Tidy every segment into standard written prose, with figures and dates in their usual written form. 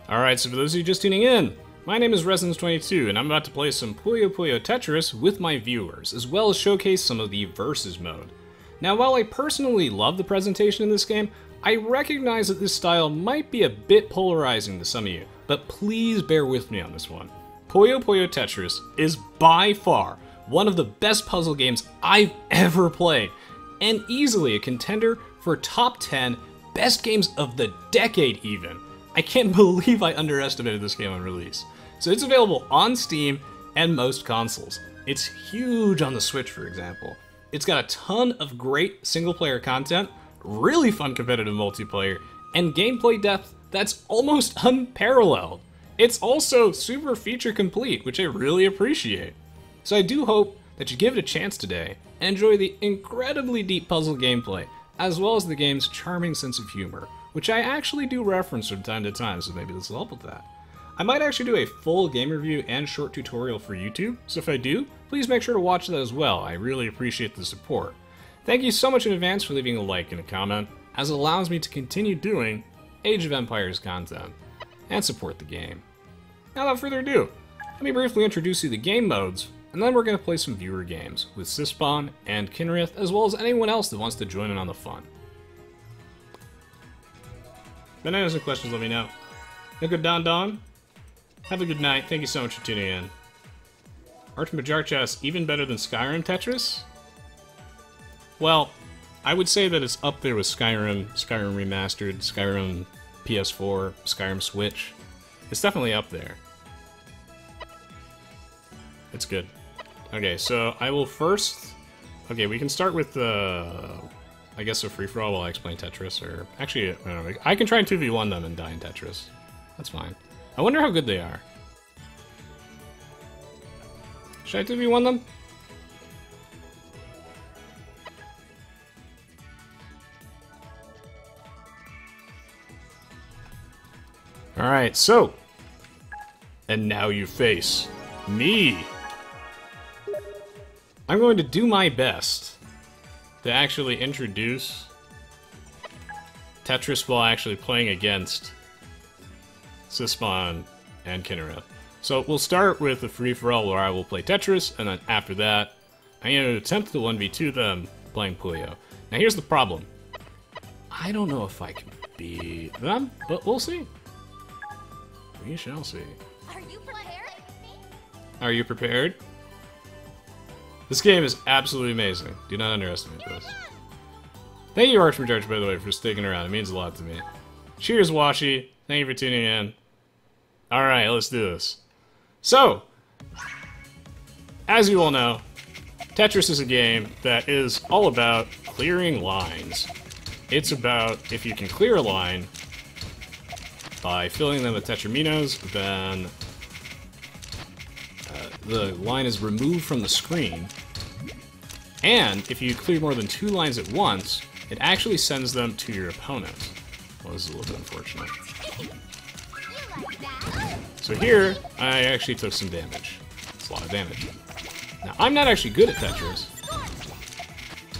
Alright, so for those of you just tuning in, my name is Resonance22, and I'm about to play some Puyo Puyo Tetris with my viewers, as well as showcase some of the Versus mode. Now, while I personally love the presentation in this game, I recognize that this style might be a bit polarizing to some of you, but please bear with me on this one. Puyo Puyo Tetris is by far one of the best puzzle games I've ever played, and easily a contender for top 10 best games of the decade even. I can't believe I underestimated this game on release. So it's available on Steam and most consoles. It's huge on the Switch, for example. It's got a ton of great single-player content, really fun competitive multiplayer, and gameplay depth that's almost unparalleled. It's also super feature complete, which I really appreciate. So I do hope that you give it a chance today and enjoy the incredibly deep puzzle gameplay, as well as the game's charming sense of humor, which I actually do reference from time to time, so maybe this will help with that. I might actually do a full game review and short tutorial for YouTube, so if I do, please make sure to watch that as well. I really appreciate the support. Thank you so much in advance for leaving a like and a comment, as it allows me to continue doing Age of Empires content and support the game. Now without further ado, let me briefly introduce you to the game modes, and then we're going to play some viewer games with Syspawn and Kinrith, as well as anyone else that wants to join in on the fun. If anyone has any questions, let me know. Nico Don Don, have a good night. Thank you so much for tuning in. Archmajarchas, even better than Skyrim Tetris? Well, I would say that it's up there with Skyrim, Skyrim Remastered, Skyrim PS4, Skyrim Switch. It's definitely up there. It's good. Okay, so I will first... Okay, we can start with I guess a free-for-all while I explain Tetris, or... Actually, I don't know, I can try and 2v1 them and die in Tetris. That's fine. I wonder how good they are. Should I 2v1 them? Alright, so... And now you face me! I'm going to do my best to actually introduce Tetris while actually playing against Syspawn and Kinrith. So we'll start with the free-for-all where I will play Tetris, and then after that, I'm going to attempt to 1v2 them playing Puyo. Now here's the problem. I don't know if I can beat them, but we'll see. We shall see. Are you prepared? Are you prepared? This game is absolutely amazing. Do not underestimate this. Thank you, Archmajarch, by the way, for sticking around. It means a lot to me. Cheers, Washi. Thank you for tuning in. Alright, let's do this. So, as you all know, Tetris is a game that is all about clearing lines. It's about, if you can clear a line by filling them with tetraminos, then the line is removed from the screen, and if you clear more than 2 lines at once, it actually sends them to your opponent. Well, this is a little bit unfortunate. So here, I actually took some damage. It's a lot of damage. Now, I'm not actually good at Tetris,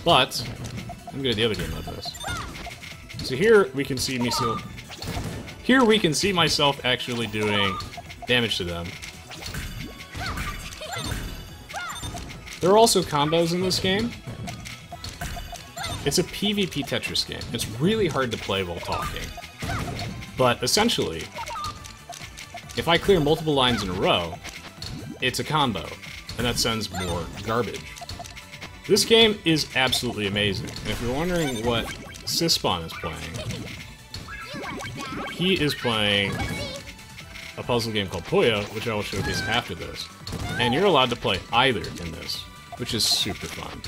but I'm good at the other game like this. So here we can see me still. Here we can see myself actually doing damage to them. There are also combos in this game. It's a PvP Tetris game. It's really hard to play while talking. But essentially, if I clear multiple lines in a row, it's a combo, and that sends more garbage. This game is absolutely amazing, and if you're wondering what Syspawn is playing, he is playing a puzzle game called Puyo, which I will showcase after this. And you're allowed to play either in this, which is super fun.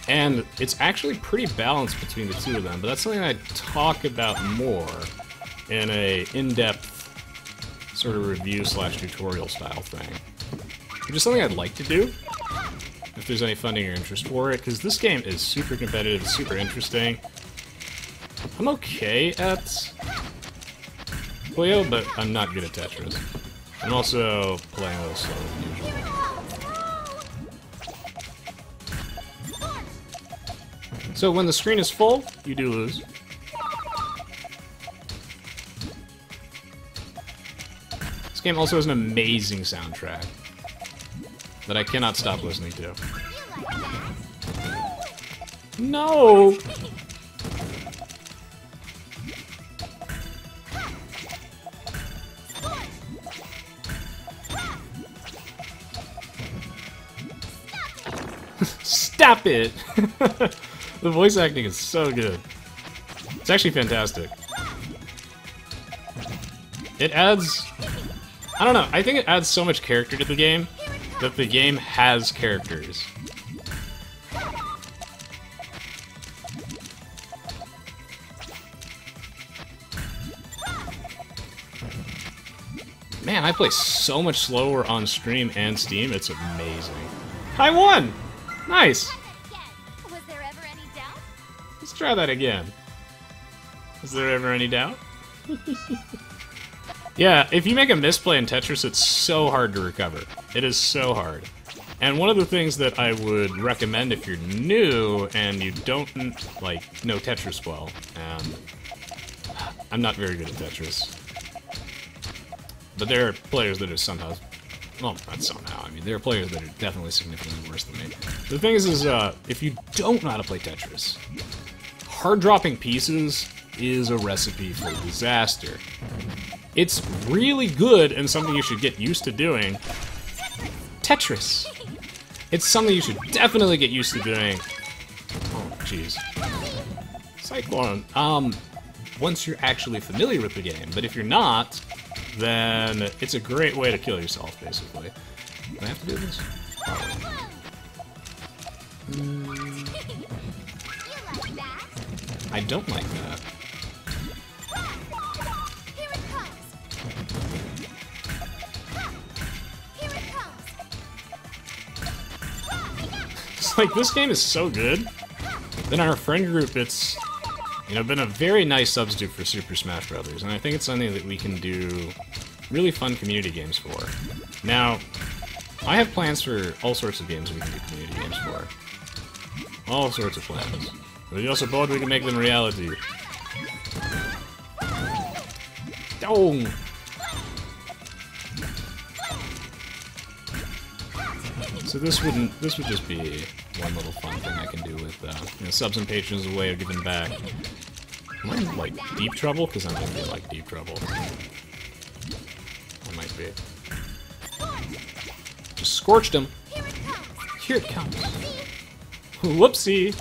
And it's actually pretty balanced between the two of them, but that's something I'd talk about more in a in-depth sort of review slash tutorial style thing. Which is something I'd like to do, if there's any funding or interest for it, because this game is super competitive, it's super interesting. I'm okay at Puyo, but I'm not good at Tetris. I'm also playing a little slower than usual. So when the screen is full, you do lose. This game also has an amazing soundtrack that I cannot stop listening to. No! Stop it! The voice acting is so good. It's actually fantastic. It adds... I don't know, I think it adds so much character to the game that the game has characters. Man, I play so much slower on stream and Steam, it's amazing. I won! Nice! Was there ever any doubt? Let's try that again. Is there ever any doubt? Yeah, if you make a misplay in Tetris, it's so hard to recover. It is so hard. And one of the things that I would recommend if you're new and you don't, like, know Tetris well, and I'm not very good at Tetris, but there are players that are somehow, well, not somehow, I mean, there are players that are definitely significantly worse than me. The thing is if you don't know how to play Tetris, hard dropping pieces is a recipe for disaster. It's really good and something you should get used to doing. Tetris! It's something you should definitely get used to doing. Oh, jeez. Cyclone. Once you're actually familiar with the game, but if you're not, then it's a great way to kill yourself, basically. Do I have to do this? I don't like that. It's like, this game is so good. Then our friend group, it's, you know, been a very nice substitute for Super Smash Brothers, and I think it's something that we can do really fun community games for. Now, I have plans for all sorts of games we can do community games for. All sorts of plans. But you also both we can make them reality. Oh! So this would just be one little fun thing I can do with you know, subs and patrons as a way of giving back. Am I in, like, deep trouble? Because I'm gonna be like deep trouble. I might be. Just scorched him. Here it comes. Whoopsie.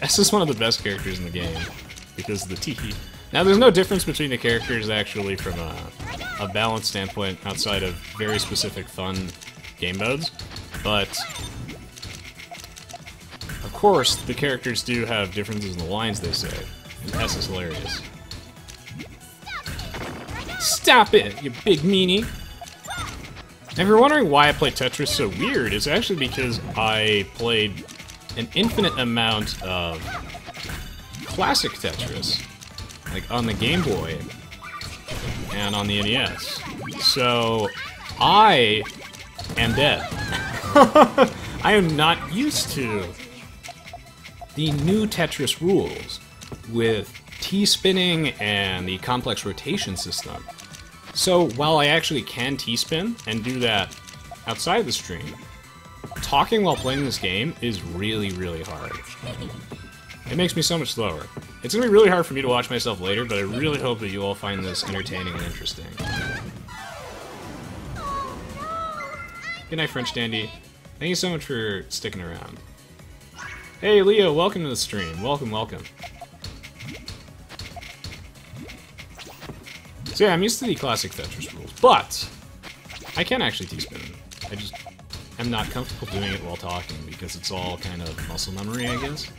S is one of the best characters in the game, because of the teehee. Now, there's no difference between the characters, actually, from a balance standpoint, outside of very specific fun game modes, but of course, the characters do have differences in the lines they say, and S is hilarious. Stop it, you big meanie! And if you're wondering why I play Tetris so weird, it's actually because I played an infinite amount of classic Tetris, like on the Game Boy and on the NES. So I am dead. I am not used to the new Tetris rules with T-spinning and the complex rotation system. So while I actually can T-spin and do that outside the stream, talking while playing this game is really, really hard. It makes me so much slower. It's gonna be really hard for me to watch myself later, but I really hope that you all find this entertaining and interesting. Good night, French Dandy. Thank you so much for sticking around. Hey, Leo, welcome to the stream. Welcome, welcome. So yeah, I'm used to the classic Tetris rules, but I can actually T-spin. I just am not comfortable doing it while talking because it's all kind of muscle memory, I guess.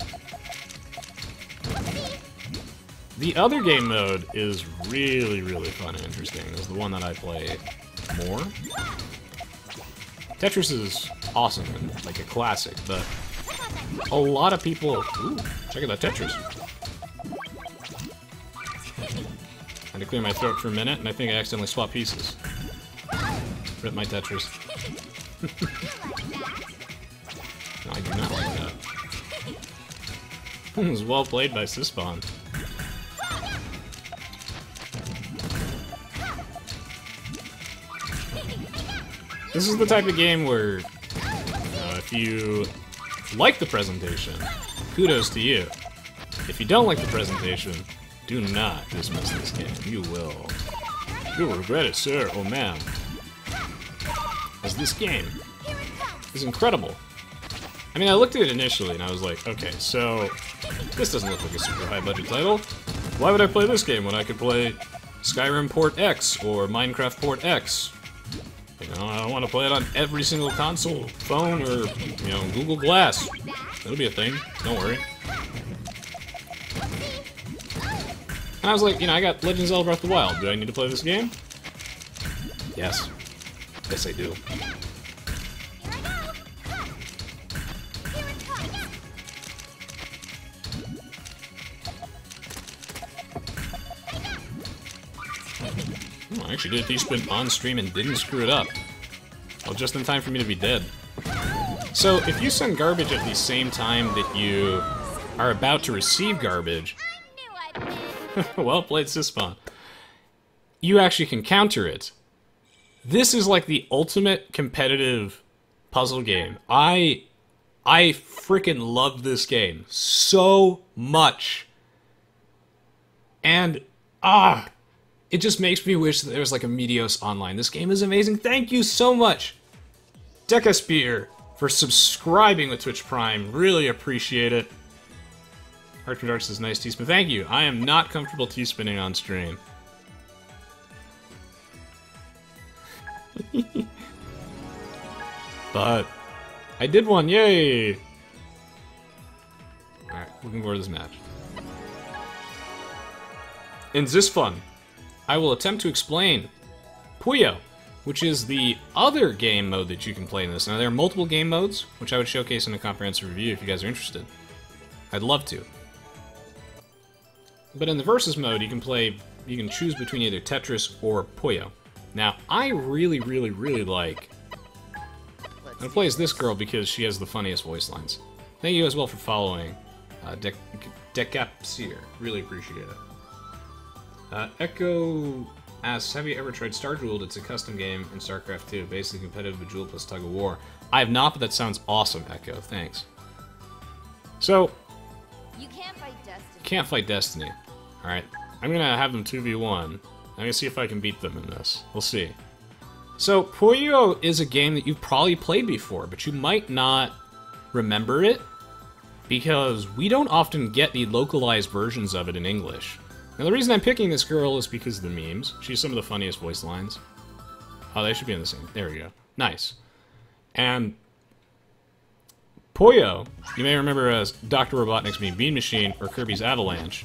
The other game mode is really, really fun and interesting. It's the one that I play more. Tetris is awesome and like a classic, but a lot of people... Ooh, check out that Tetris. I had to clear my throat for a minute, and I think I accidentally swapped pieces. Rip my Tetris. No, I do not like that. It was well played by Sispon. This is the type of game where, if you like the presentation, kudos to you. If you don't like the presentation, do not dismiss this game. You will. You'll regret it, sir. Oh, man. As this game is incredible. I mean, I looked at it initially and I was like, okay, so this doesn't look like a super high budget title. Why would I play this game when I could play Skyrim Port X or Minecraft Port X? You know, I don't want to play it on every single console, phone, or, you know, Google Glass. That'll be a thing. Don't worry. And I was like, you know, I got Legend of Zelda Breath of the Wild. Do I need to play this game? Yes. Yes, I do. Oh, I actually did a T-spin on stream and didn't screw it up. Well, just in time for me to be dead. So, if you send garbage at the same time that you are about to receive garbage, well played, Sispon, you actually can counter it. This is like the ultimate competitive puzzle game. I freaking love this game so much. And, it just makes me wish that there was like a Meteos Online. This game is amazing. Thank you so much, Decaspear, for subscribing with Twitch Prime. Really appreciate it. Archie Dark says, nice T-spin. Thank you. I am not comfortable T-spinning on stream. But I did one. Yay! Alright, looking forward to this match. In this fun, I will attempt to explain Puyo, which is the other game mode that you can play in this. Now, there are multiple game modes, which I would showcase in a comprehensive review if you guys are interested. I'd love to. But in the versus mode, you can choose between either Tetris or Puyo. Now, I really, really, really like... I'm gonna play as this girl because she has the funniest voice lines. Thank you as well for following Decapseer. Really appreciate it. Echo asks, have you ever tried Star Jeweled? It's a custom game in StarCraft 2, basically competitive with Jewel plus tug of war. I have not, but that sounds awesome, Echo. Thanks. So, You can't fight destiny. can't fight Destiny. Alright, I'm gonna have them 2v1. I'm gonna see if I can beat them in this. We'll see. So, Puyo is a game that you've probably played before, but you might not remember it, because we don't often get the localized versions of it in English. Now, the reason I'm picking this girl is because of the memes. She has some of the funniest voice lines. Oh, they should be in the same. There we go. Nice. And Puyo, you may remember as Dr. Robotnik's Mean Machine or Kirby's Avalanche.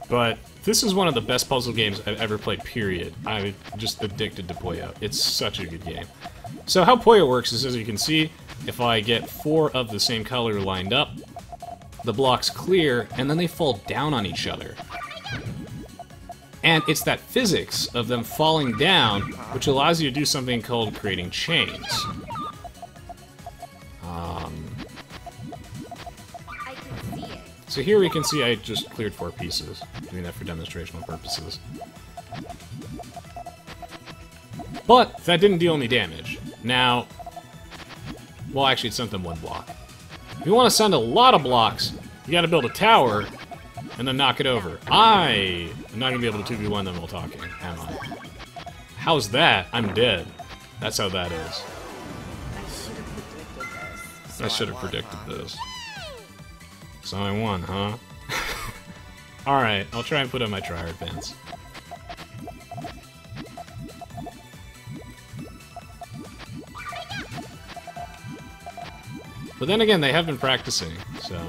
But this is one of the best puzzle games I've ever played, period. I'm just addicted to Puyo. It's such a good game. So how Puyo works is, as you can see, if I get 4 of the same color lined up, the blocks clear, and then they fall down on each other. And it's that physics of them falling down which allows you to do something called creating chains. I can see it. So here we can see I just cleared 4 pieces, doing that for demonstrational purposes. But that didn't deal any damage. Now, well, actually it sent them 1 block. If you want to send a lot of blocks, you gotta build a tower and then knock it over. I am not gonna be able to 2v1 them while talking, am I? How's that? I'm dead. That's how that is. I should have predicted this. So I won, huh? Alright, I'll try and put on my tryhard pants. But then again, they have been practicing, so...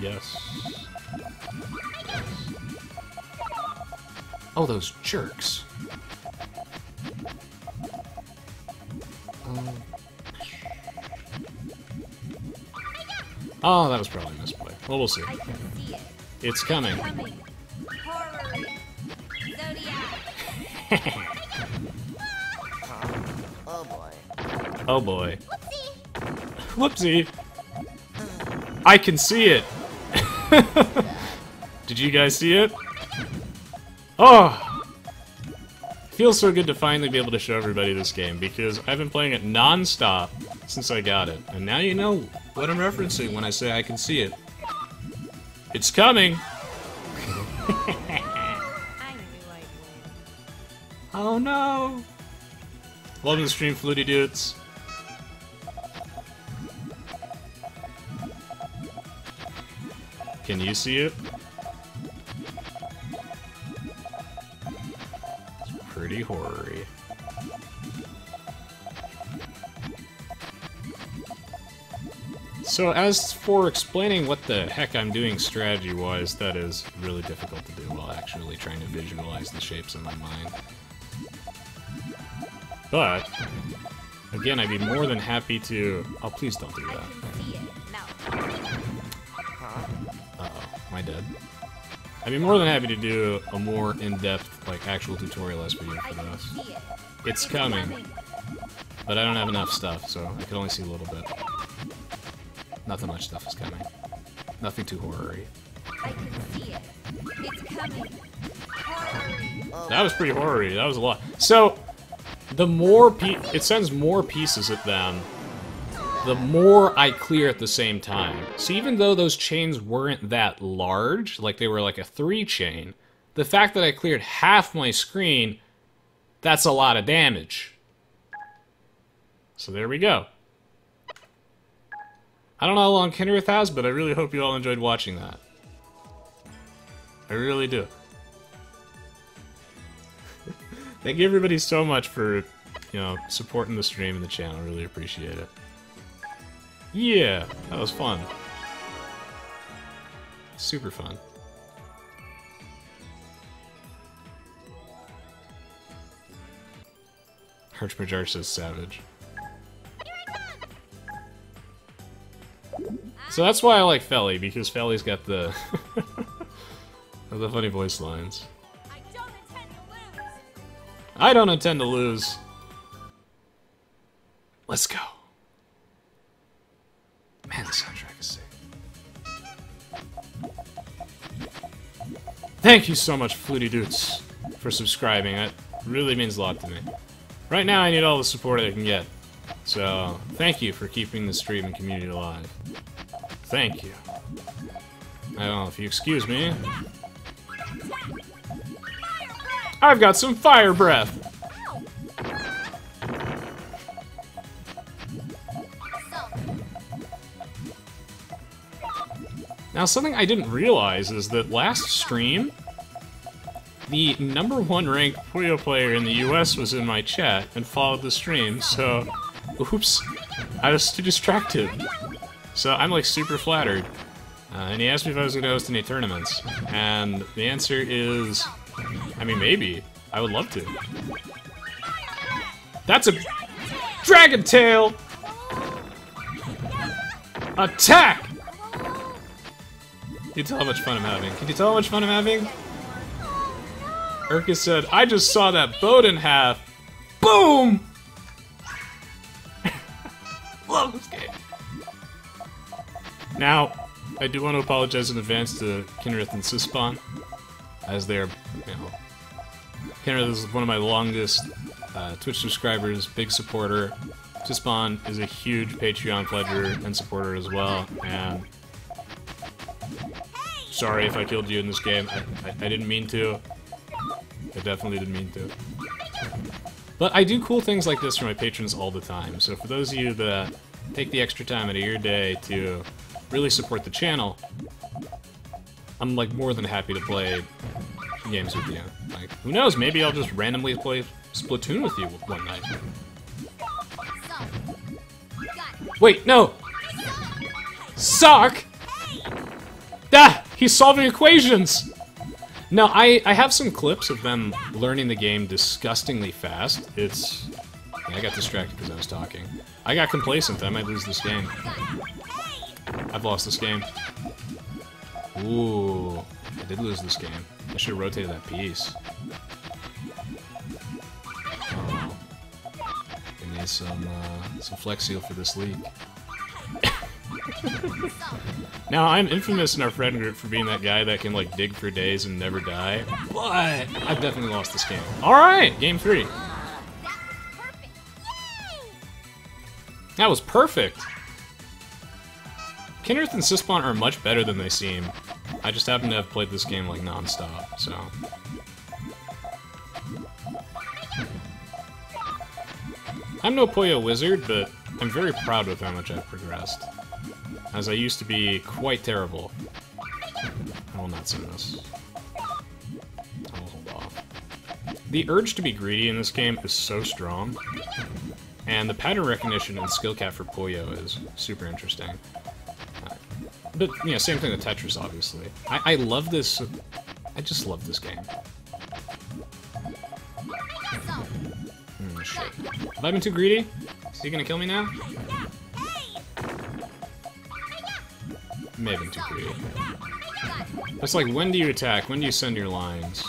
Yes. Oh, those jerks. Oh, that was probably a misplay. Well, we'll see. I can see it. It's coming. Coming. Horror. Zodiac. Oh boy. Whoopsie. I can see it. Did you guys see it? Oh! Feels so good to finally be able to show everybody this game, because I've been playing it non-stop since I got it. And now you know what I'm referencing when I say I can see it. It's coming! Oh no! Welcome to the stream, Fluty Dudes. Can you see it? It's pretty horror-y. So as for explaining what the heck I'm doing strategy-wise, that is really difficult to do while actually trying to visualize the shapes in my mind. But, again, I'd be more than happy to... Oh, please don't do that. Uh-oh, am I dead? I'd be more than happy to do a more in-depth, like, actual tutorial-esque video for this. It's coming. But I don't have enough stuff, so I can only see a little bit. Not that much stuff is coming. Nothing too horror-y. I can see it. It's coming. That was pretty horror-y. That was a lot. So, the more it sends more pieces at them, the more I clear at the same time. So even though those chains weren't that large, like they were like a 3-chain, the fact that I cleared half my screen, that's a lot of damage. So there we go. I don't know how long Kenrith has, but I really hope you all enjoyed watching that. I really do. Thank you everybody so much for, you know, supporting the stream and the channel. I really appreciate it. Yeah, that was fun. Super fun. Archbridge says savage. So that's why I like Felly, because Felly's got the the funny voice lines. I don't intend to lose. Let's go. Man, the soundtrack is sick. Thank you so much, Fluty Dudes, for subscribing. That really means a lot to me. Right now, I need all the support I can get. So, thank you for keeping the stream and community alive. Thank you. I don't know if you excuse me. I've got some fire breath! Now, something I didn't realize is that last stream, the #1 ranked Puyo player in the US was in my chat and followed the stream, so... Oops. I was too distracted. So I'm, like, super flattered. And he asked me if I was going to host any tournaments. And the answer is... I mean, maybe. I would love to. That's a... Dragon Tail! Attack! Can you tell how much fun I'm having? Can you tell how much fun I'm having? Urka said, I just saw that boat in half. Boom! Love this game. Now, I do want to apologize in advance to Kenrith and Sispon, as they're, you know... Kenrith is one of my longest Twitch subscribers, big supporter. Sispon is a huge Patreon pledger and supporter as well, and... Sorry if I killed you in this game. I didn't mean to. I definitely didn't mean to. But I do cool things like this for my patrons all the time, so for those of you that take the extra time out of your day to really support the channel, I'm like more than happy to play games with you. Like, who knows, maybe I'll just randomly play Splatoon with you one night. Wait, no! Sock! Ah! He's solving equations! No, I have some clips of them learning the game disgustingly fast. It's... I got distracted because I was talking. I got complacent, I might lose this game. I've lost this game. Ooh, I did lose this game. I should have rotated that piece. Oh. In the has some flex seal for this league. Now, I'm infamous in our friend group for being that guy that can, like, dig for days and never die, but I've definitely lost this game. Alright, game 3. That was perfect! Kinnereth and Syspawn are much better than they seem. I just happen to have played this game, like, non-stop, so... I'm no Puyo wizard, but I'm very proud with how much I've progressed, as I used to be quite terrible. I will not send this. I will hold off. The urge to be greedy in this game is so strong, and the pattern recognition and skill cap for Puyo is super interesting. But, you know, same thing with Tetris, obviously. I love this... I just love this game. Shit. Have I been too greedy? Is he gonna kill me now? May have been too greedy. It's like, when do you attack? When do you send your lines?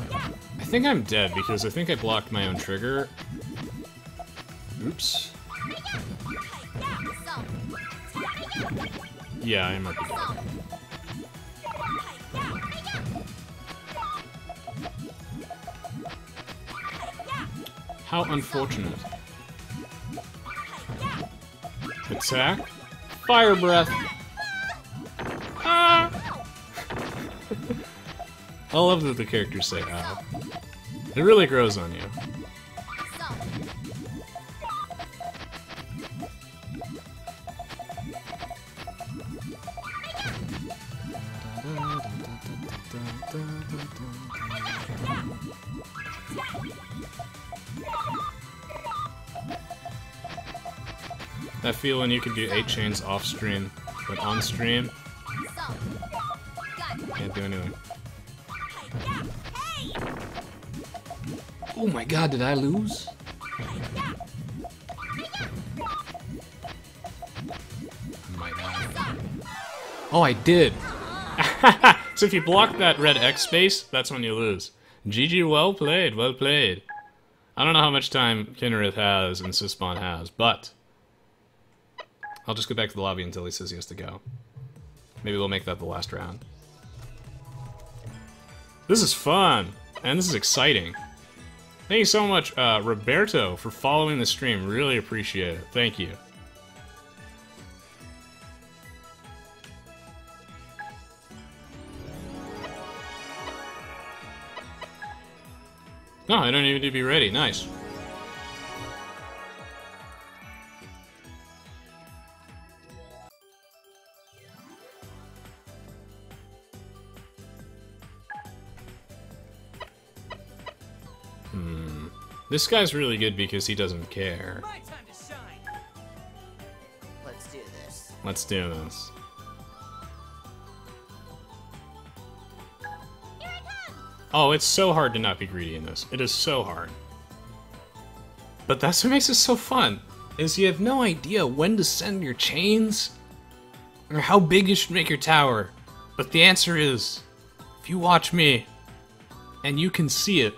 I think I'm dead because I think I blocked my own trigger. Oops. Yeah, I might be dead. How unfortunate. Attack. Fire breath. Ah! I love that the characters say ow. It really grows on you. That feeling you can do 8 chains off stream, but on stream, can't do anything. Oh my god, did I lose? I might have. Oh, I did! So if you block that red X space, that's when you lose. GG, well played, well played. I don't know how much time Kinnereth has and Syspawn has, but I'll just go back to the lobby until he says he has to go. Maybe we'll make that the last round. This is fun, and this is exciting. Thank you so much, Roberto, for following the stream. Really appreciate it. Thank you. No, I don't even need to be ready. Nice. This guy's really good because he doesn't care. My time to shine. Let's do this. Let's do this. Here I come. Oh, it's so hard to not be greedy in this. It is so hard. But that's what makes it so fun, is you have no idea when to send your chains, or how big you should make your tower. But the answer is, if you watch me, and you can see it,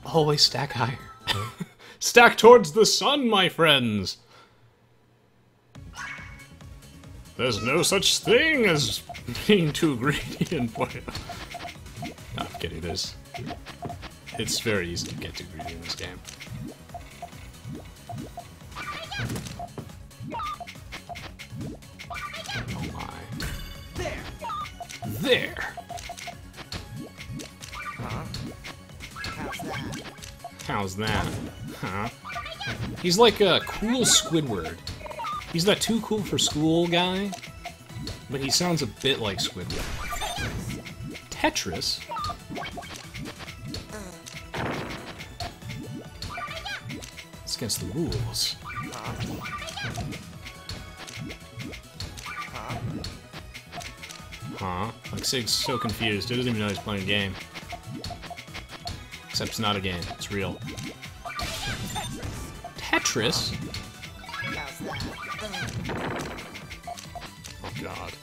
always stack higher. Stack towards the sun, my friends! There's no such thing as being too greedy in Puyo. No, I'm kidding, it's very easy to get too greedy in this game. Oh my. There! How's that? Huh? He's like a cool Squidward. He's that too cool for school guy, but he sounds a bit like Squidward. Tetris? It's against the rules. Huh? Like Sig's so confused, he doesn't even know he's playing a game. Except it's not a game, it's real. Tetris? Oh god.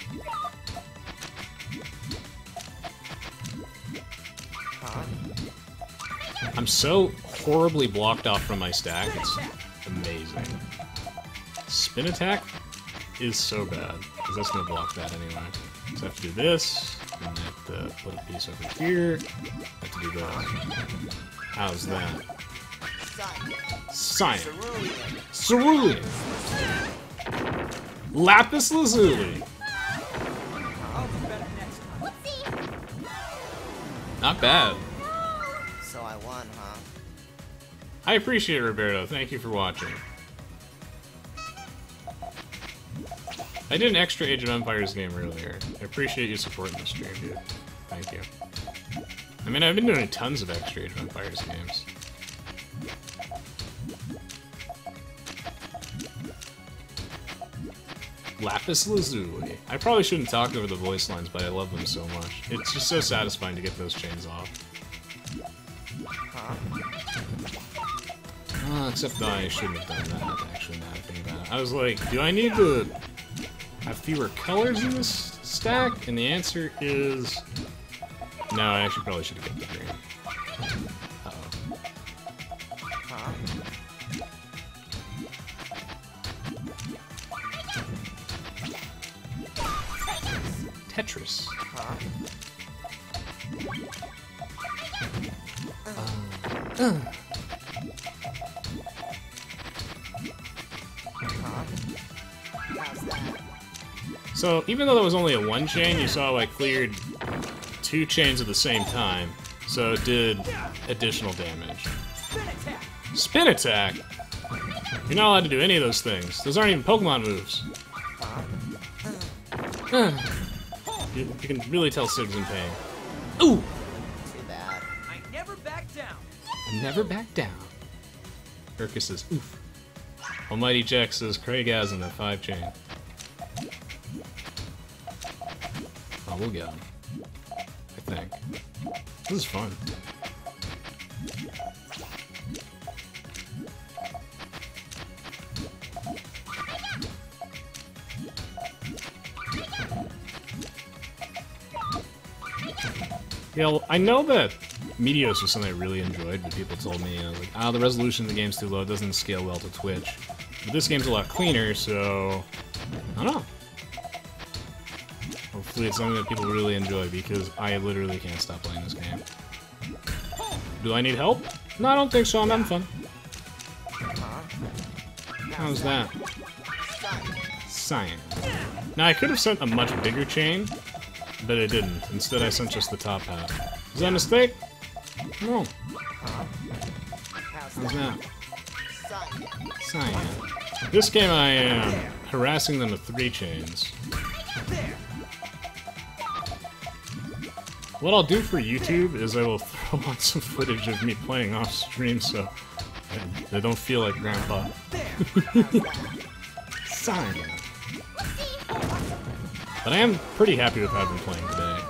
I'm so horribly blocked off from my stack. It's amazing. Spin attack is so bad, because that's going to block that anyway. So I have to do this, and I have to put a piece over here. I have to do this. How's that? Cyan. Cerulean. Lapis Lazuli. Not bad. So I won, huh? I appreciate it, Roberto. Thank you for watching. I did an extra Age of Empires game earlier. I appreciate you supporting the stream, dude. Thank you. I mean, I've been doing tons of extra Age of Empires games. Lapis Lazuli. I probably shouldn't talk over the voice lines, but I love them so much. It's just so satisfying to get those chains off. Except that I shouldn't have done that, actually, now that I think about it. I was like, do I need to have fewer colors in this stack? And the answer is... no, I actually probably should have kept the green. Uh-oh. Tetris. So, even though that was only a one chain, you saw I cleared 2 chains at the same time, so it did additional damage. Spin attack? You're not allowed to do any of those things. Those aren't even Pokemon moves. You can really tell Sig's in pain. Ooh! Too bad. I never back down. Never back down. Urkus says, oof. Almighty Jack says, Craigasm that 5 chain. Oh, we'll get him. I think. This is fun. Yeah, well, I know that Meteos was something I really enjoyed, but people told me, like, the resolution of the game's too low, it doesn't scale well to Twitch. But this game's a lot cleaner, so... I don't know. Hopefully it's something that people really enjoy, because I literally can't stop playing this game. Do I need help? No, I don't think so, I'm having fun. How's that? Cyan. Now, I could have sent a much bigger chain, but I didn't. Instead, I sent just the top half. Is that a mistake? No. How's that? Cyan. This game, I am harassing them with 3 chains. What I'll do for YouTube is I will throw on some footage of me playing off stream so they don't feel like grandpa. Cyan. But I am pretty happy with how I've been playing today.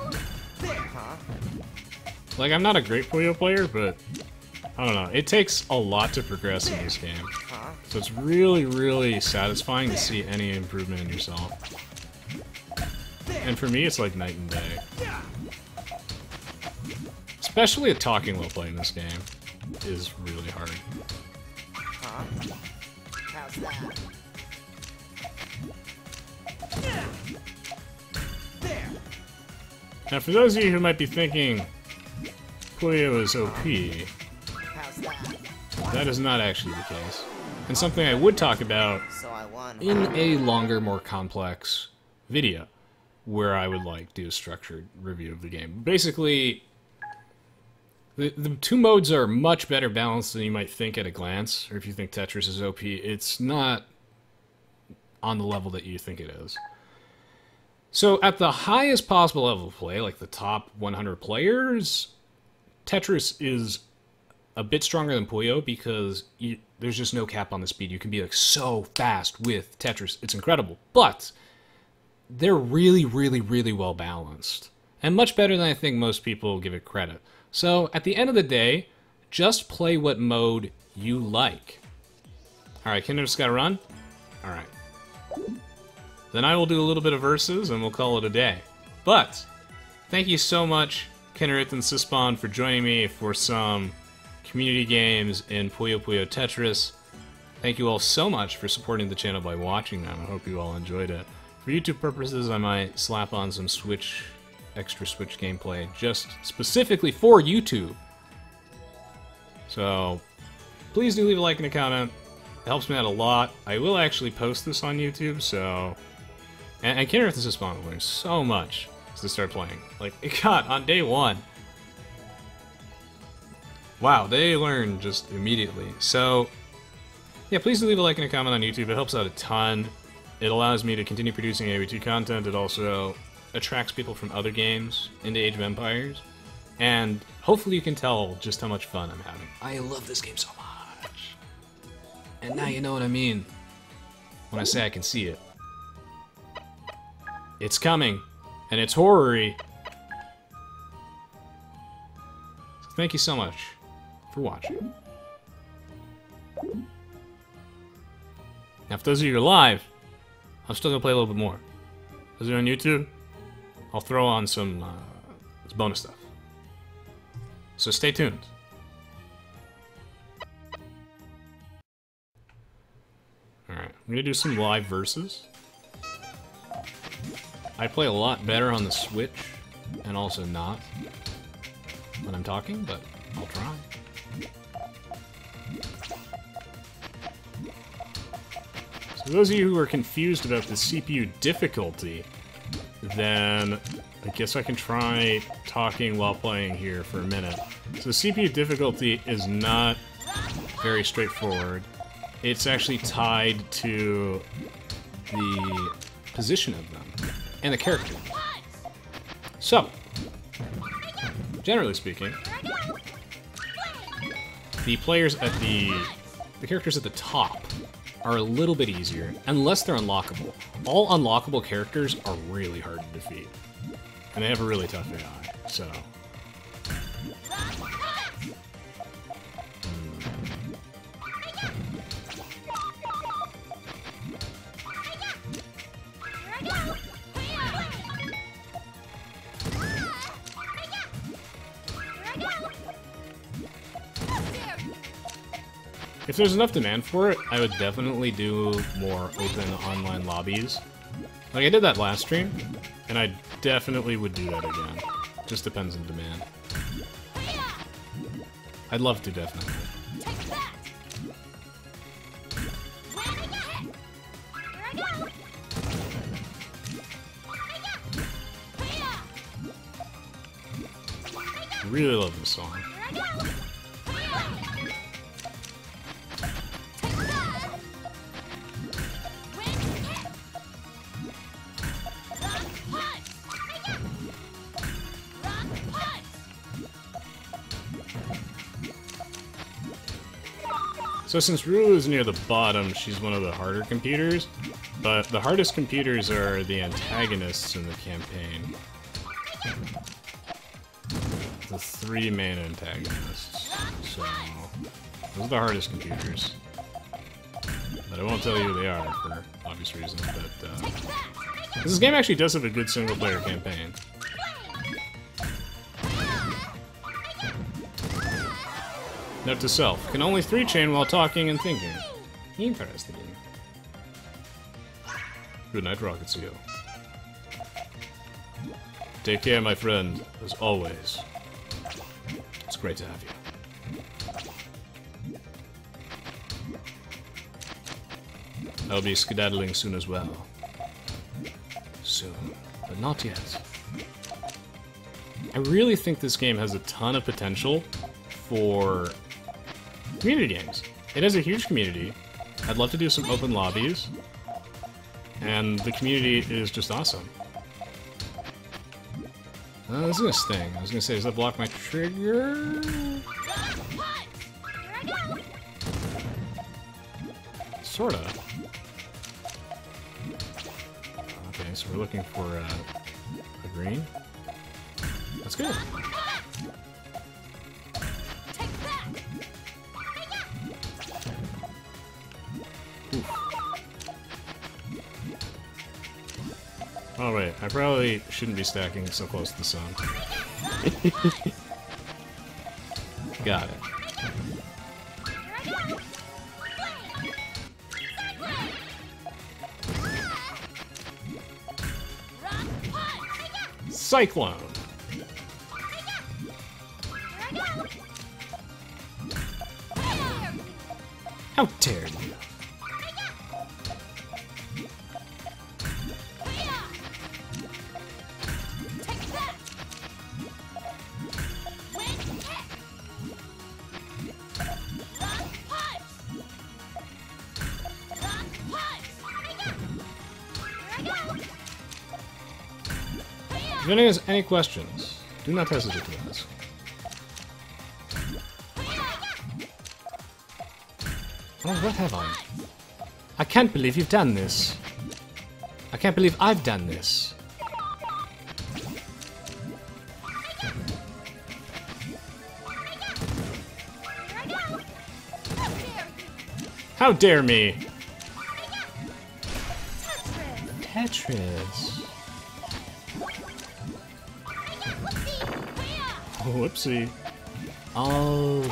Like, I'm not a great Puyo player, but I don't know. It takes a lot to progress in this game. So it's really, really satisfying to see any improvement in yourself. And for me, it's like night and day. Especially a talking while playing this game is really hard. How's that? Now, for those of you who might be thinking Puyo is OP, How's that? that is not actually the case. And something I would talk about So I won. in a longer, more complex video, where I would like do a structured review of the game. Basically, the 2 modes are much better balanced than you might think at a glance, or if you think Tetris is OP, it's not on the level that you think it is. So at the highest possible level of play, like the top 100 players, Tetris is a bit stronger than Puyo because there's just no cap on the speed. You can be like so fast with Tetris. It's incredible. But they're really, really, really well balanced. And much better than I think most people give it credit. So at the end of the day, just play what mode you like. Alright, Kingdom just gotta run? Alright. Then I will do a little bit of verses and we'll call it a day. But thank you so much, Kennerith and Sispawn, for joining me for some community games in Puyo Puyo Tetris. Thank you all so much for supporting the channel by watching them. I hope you all enjoyed it. For YouTube purposes, I might slap on some extra Switch gameplay just specifically for YouTube. So please do leave a like and a comment. It helps me out a lot. I will actually post this on YouTube, so... And Kinder with this Spawn learned so much to start playing. Like, it got on day 1. Wow, they learned just immediately. So, yeah, please do leave a like and a comment on YouTube. It helps out a ton. It allows me to continue producing ABT content. It also attracts people from other games into Age of Empires. And hopefully you can tell just how much fun I'm having. I love this game so much. And now you know what I mean when I say I can see it. It's coming, and it's horror-y. So thank you so much for watching. Now, for those of you who are live, I'm still gonna play a little bit more. Those of you on YouTube, I'll throw on some bonus stuff. So stay tuned. Alright, I'm gonna do some live verses. I play a lot better on the Switch, and also not when I'm talking, but I'll try. So those of you who are confused about the CPU difficulty, then I guess I can try talking while playing here for a minute. So the CPU difficulty is not very straightforward. It's actually tied to the position of them and the character. So, generally speaking, the players at the characters at the top are a little bit easier, unless they're unlockable. All unlockable characters are really hard to defeat, and they have a really tough AI, so... If there's enough demand for it, I would definitely do more open online lobbies. Like I did that last stream, and I definitely would do that again. Just depends on demand. I'd love to, definitely. I really love this song. So since Rue is near the bottom, she's one of the harder computers, but the hardest computers are the antagonists in the campaign. The 3 main antagonists. So, those are the hardest computers. But I won't tell you who they are for obvious reasons, but this game actually does have a good single-player campaign. Note to self, can only 3-chain while talking and thinking. Interesting. Good night, Rocket Seal. Take care, my friend, as always. It's great to have you. I'll be skedaddling soon as well. Soon, but not yet. I really think this game has a ton of potential for community games. It has a huge community. I'd love to do some open lobbies. And the community is just awesome. This is gonna sting. I was gonna say, does that block my trigger? Sorta. Okay, so we're looking for a green. That's good. Oh wait, I probably shouldn't be stacking so close to the sun. Got it. Cyclone. How dare you? If anyone has any questions, do not hesitate to ask. Oh, what have I? I can't believe you've done this. I can't believe I've done this. How dare me? Tetris. Oh, whoopsie. Oh.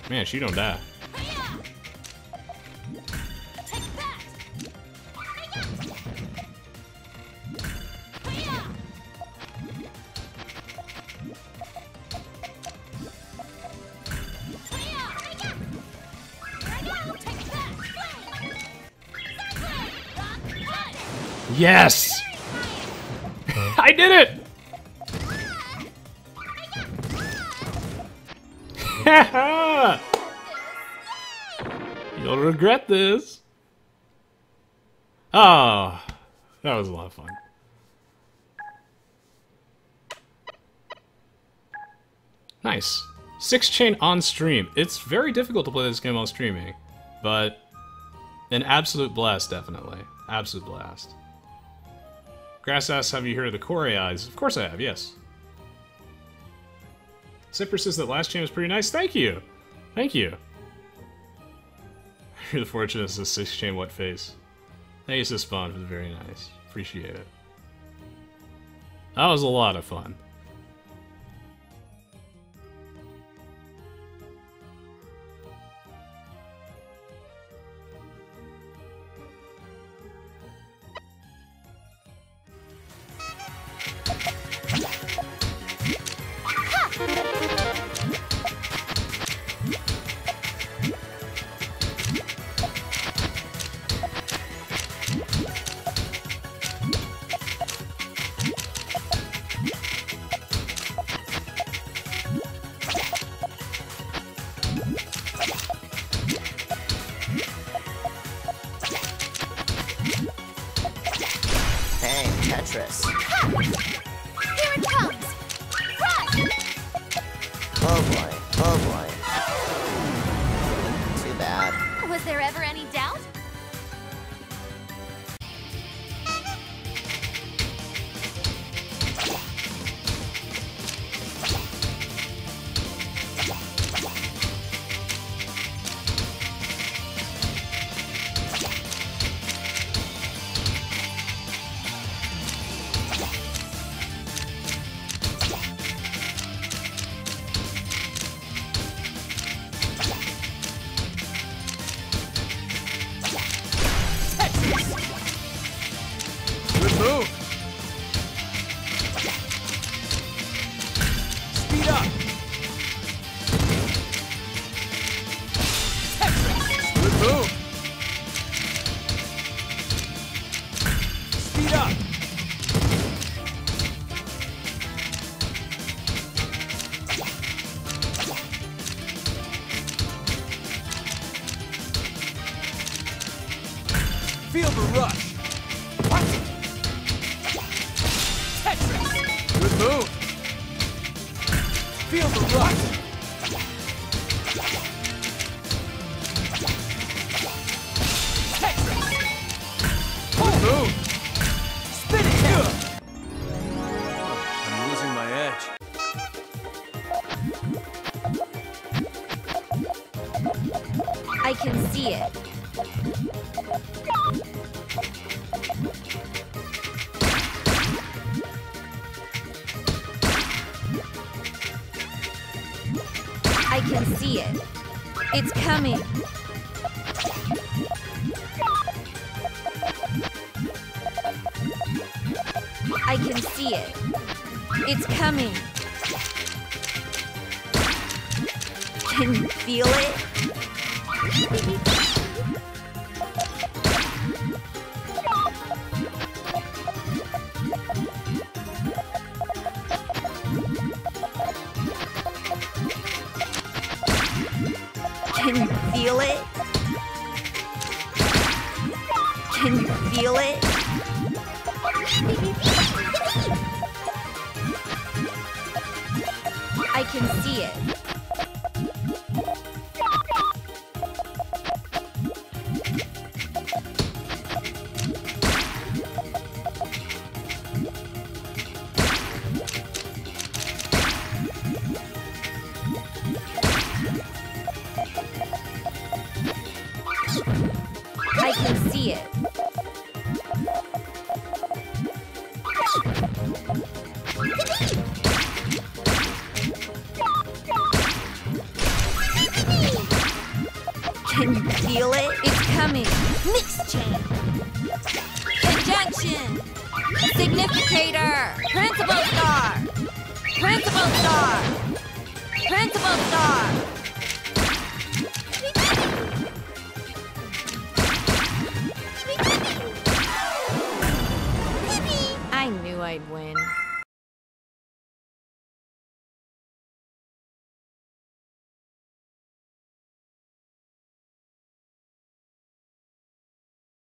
Man, she don't die. Yes! I did it! You'll regret this. Oh, that was a lot of fun. Nice. 6-chain on stream. It's very difficult to play this game while streaming, but an absolute blast, definitely. Absolute blast. Grass asks, have you heard of the Core AIs? Of course I have, yes. Zipper says that last chain was pretty nice. Thank you! Thank you. You're the fortunate as a 6-chain what face. Thank you, Spawn, for the very nice. Appreciate it. That was a lot of fun. Tetris. Here it comes! Run! Oh boy, oh boy. Too bad. Was there ever any doubt? Move! Speed up! Tetris! Good move! Speed up! Feel the rush! Good move! Feel the rush! Tetris! Good move! Spin it! I'm losing my edge. I can see it. I can see it. It's coming. I can see it. It's coming. Can you feel it? Can you feel it? Can you feel it? I can see it. I can see it. Can you feel it? It's coming. Mix chain. Conjunction. Significator. Principal star. Principal star. Principal star. I knew I'd win.